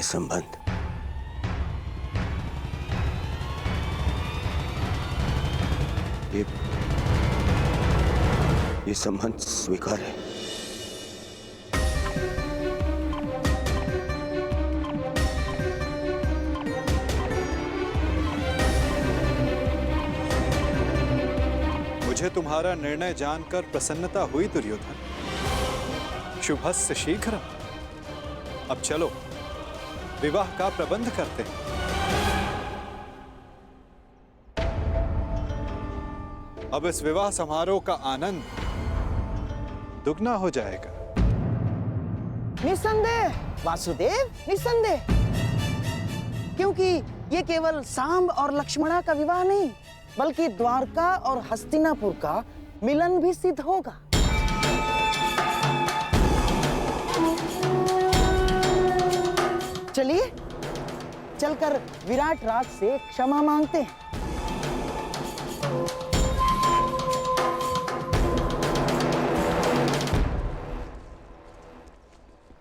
संबंध ये संबंध स्वीकार है। मुझे तुम्हारा निर्णय जानकर प्रसन्नता हुई दुर्योधन। शुभस्य शीघ्र। अब चलो विवाह का प्रबंध करते हैं। अब इस विवाह समारोह का आनंद दुगना हो जाएगा। निस्संदेह वासुदेव, निस्संदेह, क्योंकि ये केवल सांब और लक्ष्मणा का विवाह नहीं, बल्कि द्वारका और हस्तिनापुर का मिलन भी सिद्ध होगा। चलिए चलकर विराट राज से क्षमा मांगते हैं।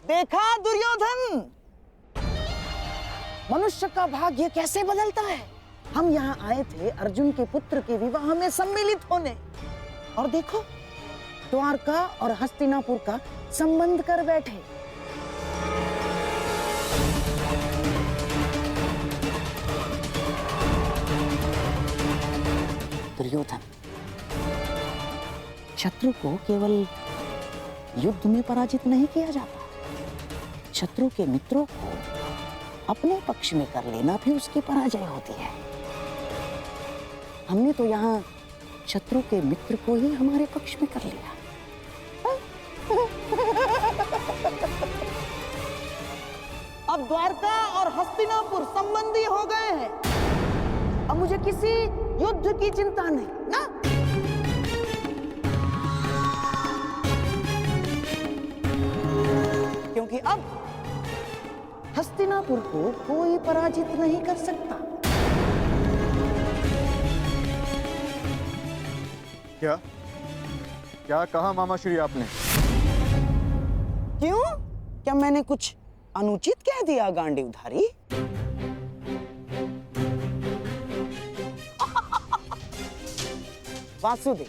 देखा दुर्योधन, मनुष्य का भाग्य कैसे बदलता है। हम यहाँ आए थे अर्जुन के पुत्र के विवाह में सम्मिलित होने, और देखो द्वारका और हस्तिनापुर का संबंध कर बैठे। दुर्योधन, शत्रु को केवल युद्ध में पराजित नहीं किया जाता, शत्रु के मित्रों को अपने पक्ष में कर लेना भी उसकी पराजय होती है। हमने तो यहाँ शत्रु के मित्र को ही हमारे पक्ष में कर लिया। अब द्वारका और हस्तिनापुर संबंधी हो गए हैं। अब मुझे किसी युद्ध की चिंता नहीं ना। क्योंकि अब हस्तिनापुर को कोई पराजित नहीं कर सकता। क्या क्या कहा मामाश्री आपने? क्यों? क्या मैंने कुछ अनुचित कह दिया गांडीवधारी? वासुदेव,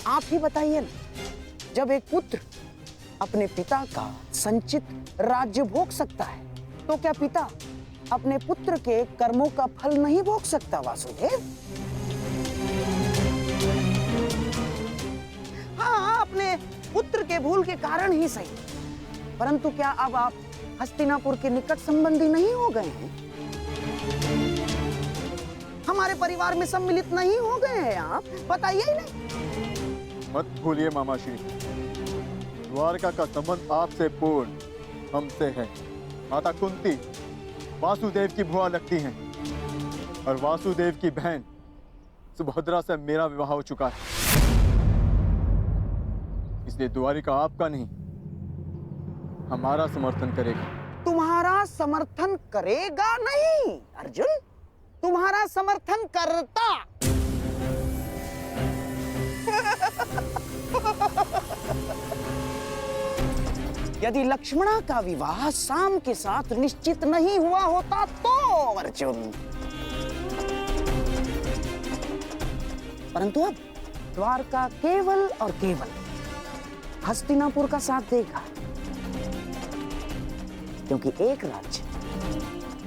आप ही बताइए ना, जब एक पुत्र अपने पिता का संचित राज्य भोग सकता है, तो क्या पिता अपने पुत्र के कर्मों का फल नहीं भोग सकता? वासुदेव, हाँ, अपने पुत्र के भूल के कारण ही सही, परंतु क्या अब आप हस्तिनापुर के निकट संबंधी नहीं हो गए हैं? हमारे परिवार में सम्मिलित नहीं हो गए हैं आप? बताइए ही नहीं। मत भूलिए मामाश्री, द्वारका का संबंध आपसे पूर्ण हमसे है। माता कुंती वासुदेव की बुआ लगती हैं, और वासुदेव की बहन सुभद्रा से मेरा विवाह हो चुका है। इसलिए द्वारिका आपका नहीं, हमारा समर्थन करेगा। तुम्हारा समर्थन करेगा नहीं अर्जुन, तुम्हारा समर्थन करता। यदि लक्ष्मणा का विवाह शाम के साथ निश्चित नहीं हुआ होता तो अर्जुन, परंतु अब द्वारका केवल और केवल हस्तिनापुर का साथ देगा, क्योंकि एक राज्य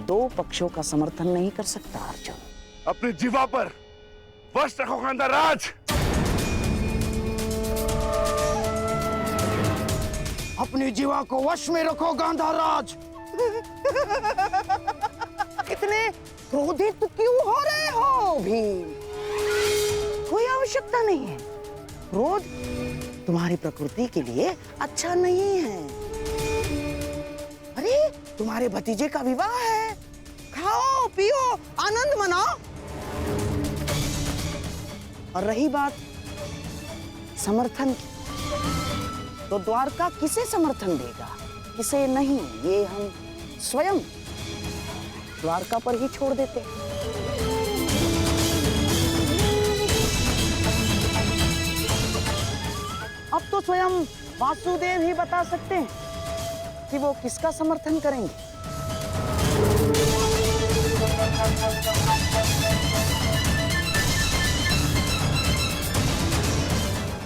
दो पक्षों का समर्थन नहीं कर सकता। अर्जुन, अपनी जीवा पर वश रखो गांधाराज। अपनी जीवा को वश में रखो गांधाराज। इतने क्रोधित क्यों हो रहे हो भीम? कोई आवश्यकता नहीं है। क्रोध तुम्हारी प्रकृति के लिए अच्छा नहीं है। अरे तुम्हारे भतीजे का विवाह है, खाओ पियो आनंद मनाओ। और रही बात समर्थन की, तो द्वारका किसे समर्थन देगा, किसे नहीं, ये हम स्वयं द्वारका पर ही छोड़ देते हैं। अब तो स्वयं वासुदेव ही बता सकते हैं कि वो किसका समर्थन करेंगे।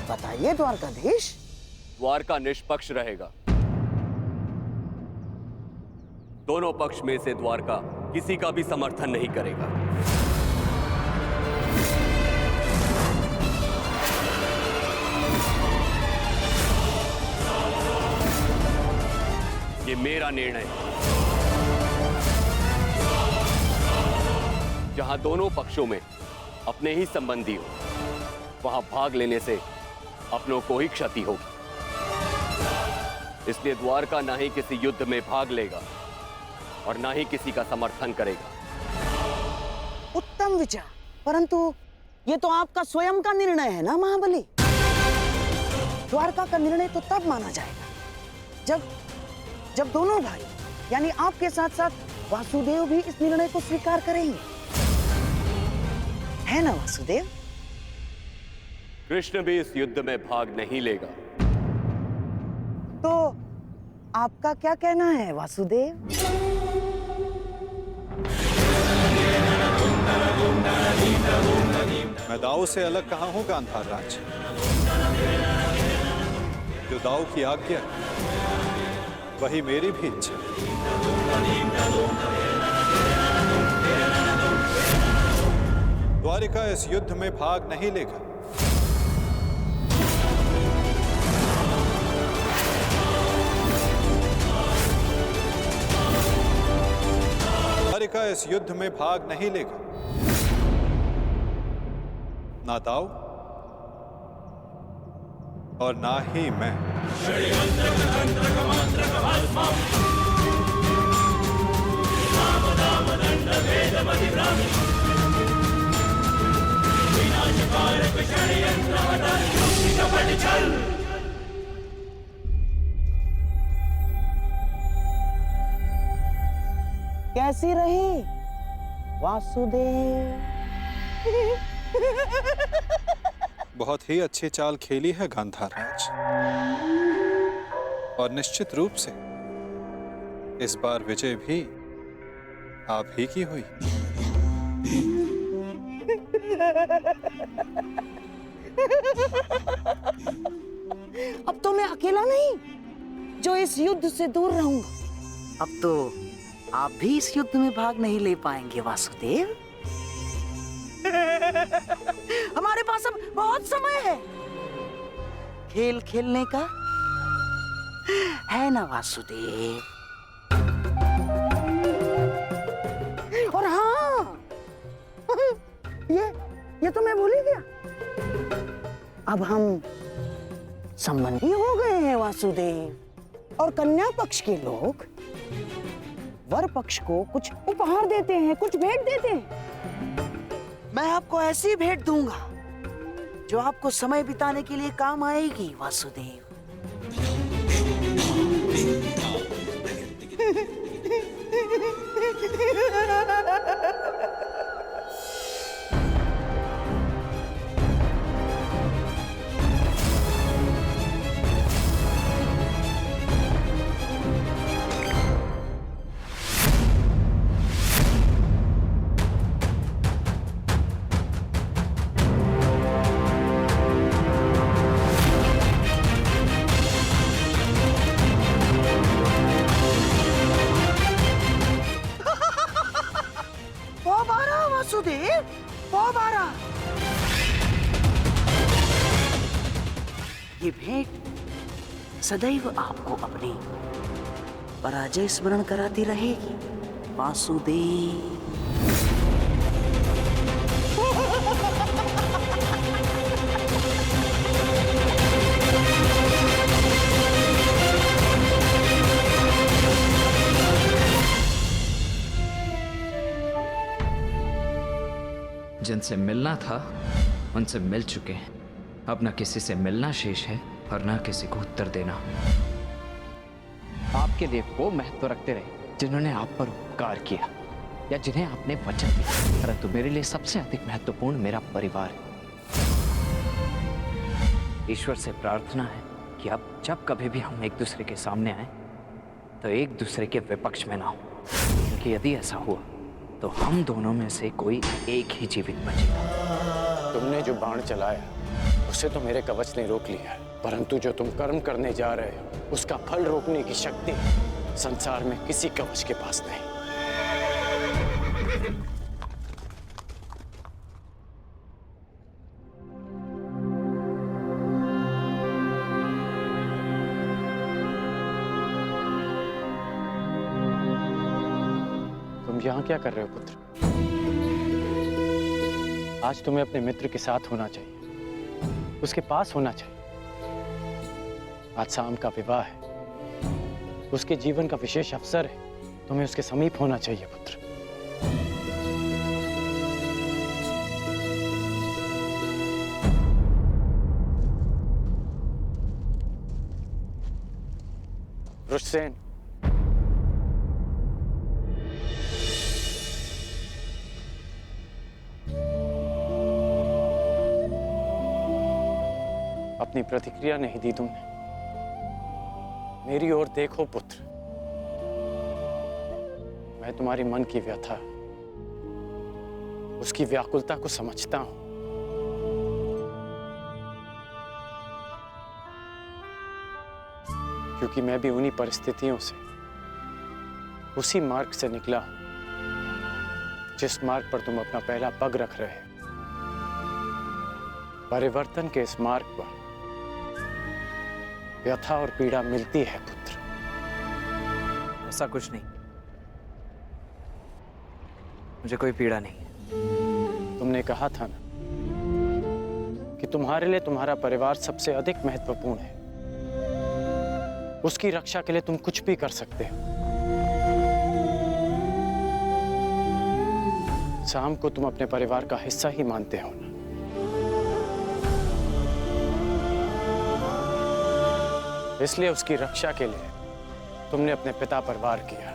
बताइए द्वारकाधीश। द्वारका निष्पक्ष रहेगा। दोनों पक्ष में से द्वारका किसी का भी समर्थन नहीं करेगा। ये मेरा निर्णय है। जहां दोनों पक्षों में अपने ही संबंधी हो, वहां भाग लेने से अपनों को ही क्षति होगी। इसलिए द्वारका ना ही किसी युद्ध में भाग लेगा और ना ही किसी का समर्थन करेगा। उत्तम विचार, परंतु ये तो आपका स्वयं का निर्णय है ना महाबली। द्वारका का निर्णय तो तब माना जाएगा जब दोनों भाई यानी आपके साथ साथ वासुदेव भी इस निर्णय को स्वीकार करेंगे, है ना वासुदेव? कृष्ण भी इस युद्ध में भाग नहीं लेगा। तो आपका क्या कहना है वासुदेव? मैं दाऊ से अलग कहाँ हूं गांधार राज। जो दाऊ की आज्ञा वही मेरी भी इच्छा। द्वारिका इस युद्ध में भाग नहीं लेगा। द्वारिका इस युद्ध में भाग नहीं लेगा। ना दाऊ और ना ही मैं। कैसी रही वासुदेव? बहुत ही अच्छी चाल खेली है गांधार राज, और निश्चित रूप से इस बार विजय भी आप ही की हुई। अब तो मैं अकेला नहीं जो इस युद्ध से दूर रहूंगा। अब तो आप भी इस युद्ध में भाग नहीं ले पाएंगे वासुदेव। हमारे पास अब बहुत समय है खेल खेलने का, है ना वासुदेव? और हाँ, ये तो मैं भूल ही गया। अब हम संबंधी हो गए हैं वासुदेव, और कन्या पक्ष के लोग वर पक्ष को कुछ उपहार देते हैं, कुछ भेंट देते हैं। मैं आपको ऐसी भेंट दूंगा जो आपको समय बिताने के लिए काम आएगी वासुदेव। वासुदेव, ये भेंट सदैव आपको अपनी पराजय स्मरण कराती रहेगी वासुदेव। जिनसे मिलना था उनसे मिल चुके हैं। अब न किसी से मिलना शेष है और न किसी को उत्तर देना। आपके लिए वो महत्व रखते रहे जिन्होंने आप पर उपकार किया या जिन्हें आपने वचन दिया, परंतु मेरे लिए सबसे अधिक महत्वपूर्ण मेरा परिवार है। ईश्वर से प्रार्थना है कि अब जब कभी भी हम एक दूसरे के सामने आए तो एक दूसरे के विपक्ष में ना हो, क्योंकि यदि ऐसा हुआ तो हम दोनों में से कोई एक ही जीवित बचेगा। तुमने जो बाण चलाया उसे तो मेरे कवच ने रोक लिया है, परंतु जो तुम कर्म करने जा रहे हो उसका फल रोकने की शक्ति संसार में किसी कवच के पास नहीं। तुम यहाँ क्या कर रहे हो पुत्र? आज तुम्हें अपने मित्र के साथ होना चाहिए, उसके पास होना चाहिए। आज शाम का विवाह है, उसके जीवन का विशेष अवसर है, तुम्हें उसके समीप होना चाहिए पुत्र। वृषसेन, अपनी प्रतिक्रिया नहीं दी तुमने। मेरी ओर देखो पुत्र, मैं तुम्हारी मन की व्यथा, उसकी व्याकुलता को समझता हूं। क्योंकक्योंकि मैं भी उन्हीं परिस्थितियों से, उसी मार्ग से निकला हूं जिस मार्ग पर तुम अपना पहला पग रख रहे हो। परिवर्तन के इस मार्ग पर व्यथा और पीड़ा मिलती है पुत्र। ऐसा कुछ नहीं, मुझे कोई पीड़ा नहीं। तुमने कहा था ना कि तुम्हारे लिए तुम्हारा परिवार सबसे अधिक महत्वपूर्ण है, उसकी रक्षा के लिए तुम कुछ भी कर सकते हो। शाम को तुम अपने परिवार का हिस्सा ही मानते हो ना। इसलिए उसकी रक्षा के लिए तुमने अपने पिता पर वार किया।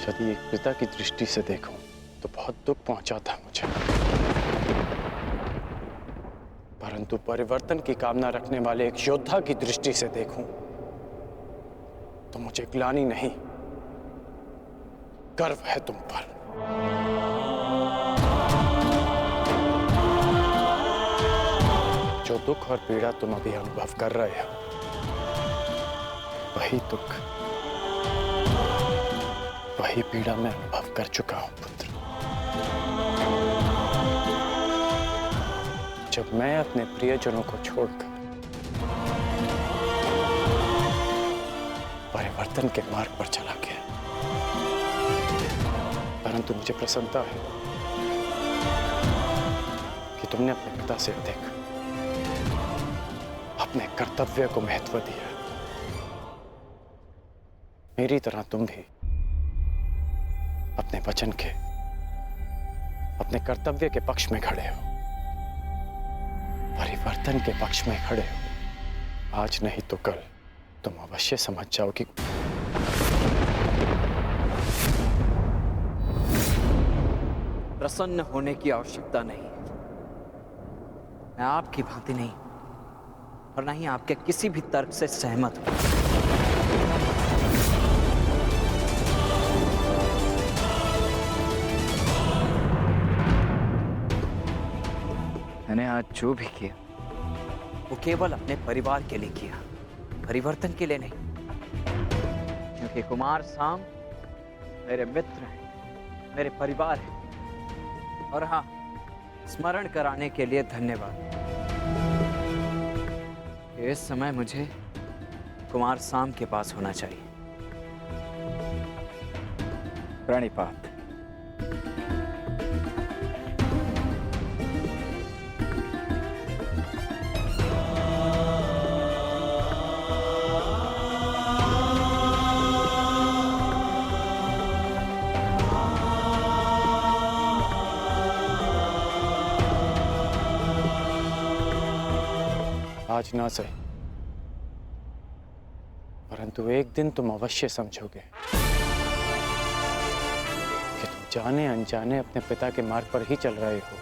यदि एक पिता की दृष्टि से देखूं तो बहुत दुख पहुंचा था मुझे, परंतु परिवर्तन की कामना रखने वाले एक योद्धा की दृष्टि से देखूं तो मुझे ग्लानि नहीं, गर्व है तुम पर। जो दुख और पीड़ा तुम अभी अनुभव कर रहे हो, वही दुख, वही पीड़ा मैं अनुभव कर चुका हूं पुत्र। जब मैं अपने प्रियजनों को छोड़कर परिवर्तन के मार्ग पर चला गया, परंतु मुझे प्रसन्नता है कि तुमने अपने पिता से अधिक अपने कर्तव्य को महत्व दिया। मेरी तरह तुम भी अपने वचन के, अपने कर्तव्य के पक्ष में खड़े हो, परिवर्तन के पक्ष में खड़े हो। आज नहीं तो कल तुम अवश्य समझ जाओगे। प्रसन्न होने की आवश्यकता नहीं। मैं आपकी भांति नहीं और ना ही आपके किसी भी तर्क से सहमत हूं। मैंने आज जो भी किया वो केवल अपने परिवार के लिए किया, परिवर्तन के लिए नहीं। क्योंकि कुमार साम मेरे मित्र हैं, मेरे परिवार हैं। और हाँ, स्मरण कराने के लिए धन्यवाद। इस समय मुझे कुमार साम के पास होना चाहिए। प्रणिपात। आज ना सही, परंतु एक दिन तुम अवश्य समझोगे कि तुम जाने अनजाने अपने पिता के मार्ग पर ही चल रहे हो।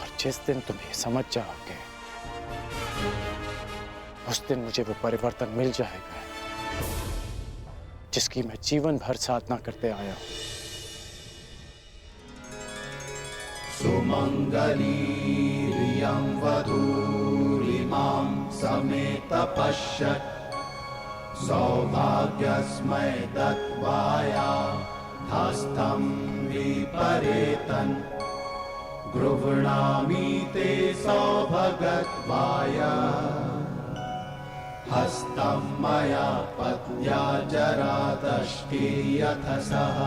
और जिस दिन तुम ये समझ जाओगे, उस दिन मुझे वो परिवर्तन मिल जाएगा जिसकी मैं जीवन भर साधना करते आया हूं। सुमंगलीरियं वधूरिमां समेत पश्यत् सौभाग्यस्मै दत्वाया हस्तं विपरेतन् गृह्णामि ते सौभगत्वाय हस्तं मया पत्या जरादष्टे यथ सः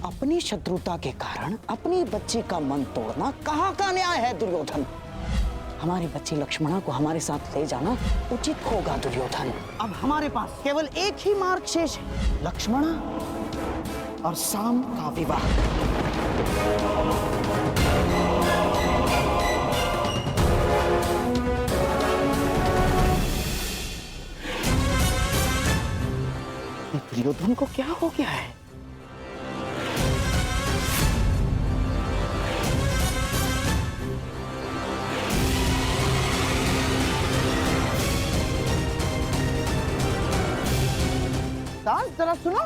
अपनी शत्रुता के कारण अपनी बच्ची का मन तोड़ना कहाँ का न्याय है दुर्योधन? हमारी बच्ची लक्ष्मणा को हमारे साथ ले जाना उचित होगा दुर्योधन। अब हमारे पास केवल एक ही मार्ग शेष है, लक्ष्मणा और साम का विवाह। दुर्योधन को क्या हो गया है? जरा सुनो।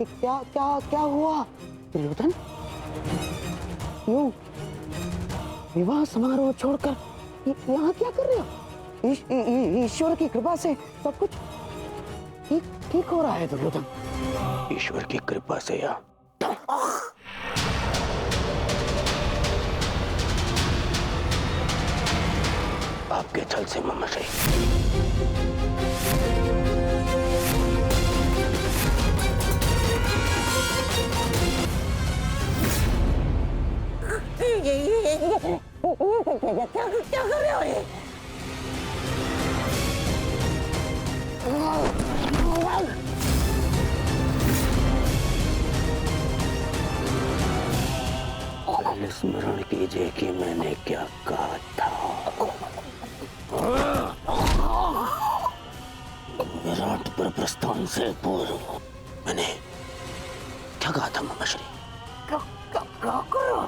क्या क्या क्या हुआ दुर्योधन? क्यों विवाह समारोह छोड़कर यहाँ क्या कर रहे हो? ईश्वर की कृपा से सब कुछ ठीक हो रहा है दुर्योधन। ईश्वर की कृपा से या आपके छल से मामाश्री। क्या कर रहे हो ये? स्मरण कीजिए कि मैंने क्या कहा था। विराट पर प्रस्थान से पूर्व मैंने क्या कहा था मामाश्री? क्या कर रहे हो?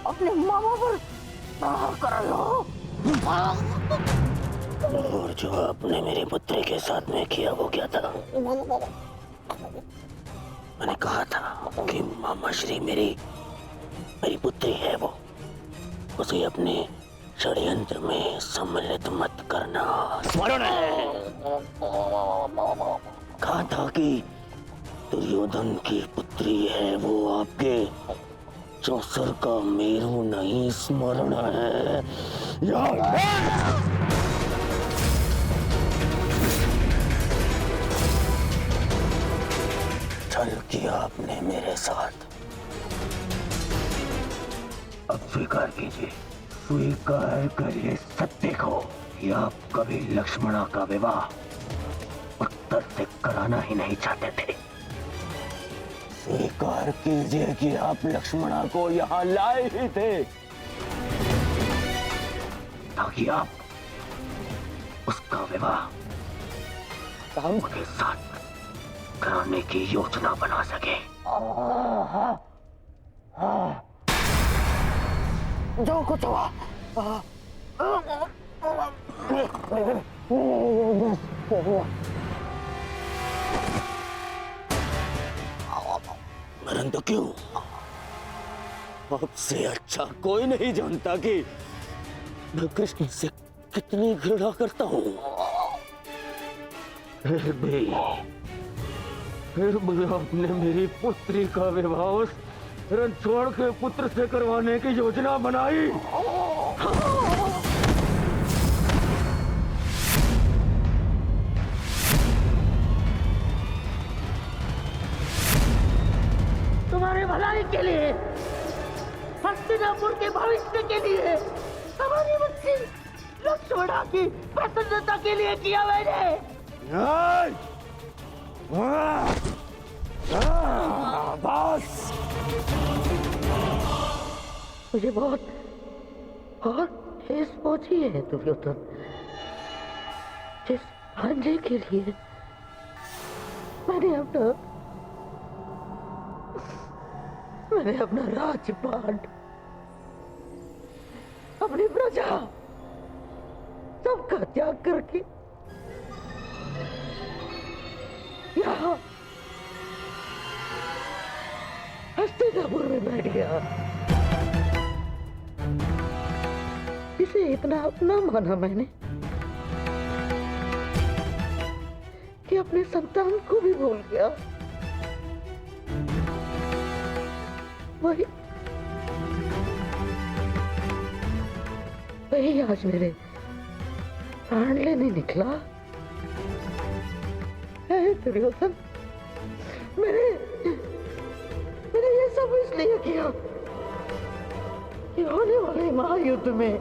अपने मामा पर प्रहार कर रहे हो? और जो आपने मेरी पुत्री के साथ में किया वो क्या था? मैंने कहा था कि मामाश्री मेरी पुत्री है, वो उसे अपने षड्यंत्र में सम्मिलित मत करना। स्मरण है कहा था कि दुर्योधन की पुत्री है वो आपके चौसर का मेरू नहीं। स्मरण है छल किया आपने मेरे साथ। अब स्वीकार कीजिए, स्वीकार करिए सत्य को कि आप कभी लक्ष्मणा का विवाह उत्तर से कराना ही नहीं चाहते थे। स्वीकार कीजिए कि आप लक्ष्मणा को यहाँ लाए ही थे ताकि आप उसका विवाह राम के साथ कराने की योजना बना सके। जो कुछ हुआ मरण तो क्यों? आपसे अच्छा कोई नहीं जानता कि मैं कृष्ण से कितनी घृणा करता हूँ। फिर भी आपने मेरी पुत्री का विवाह उस रणछोड़ के पुत्र से करवाने की योजना बनाई। तुम्हारे भलाई के लिए, हस्तिनापुर के भविष्य के लिए, हमारी बच्ची लक्ष्मणा की प्रसन्नता के लिए किया मैंने। बस मुझे बहुत ठेस पहुंची है दुर्योधन। जिस भांजे के लिए मैंने अपना राजपाट, अपनी प्रजा सबका त्याग करके यहाँ हस्तिनापुर में बैठ गया। इसे इतना अपना माना मैंने कि अपने संतान को भी भूल गया। वही आज मेरे प्राण लेने निकला है दुर्योधन। मैंने ये सब इसलिए किया कि होने वाले महायुद्ध में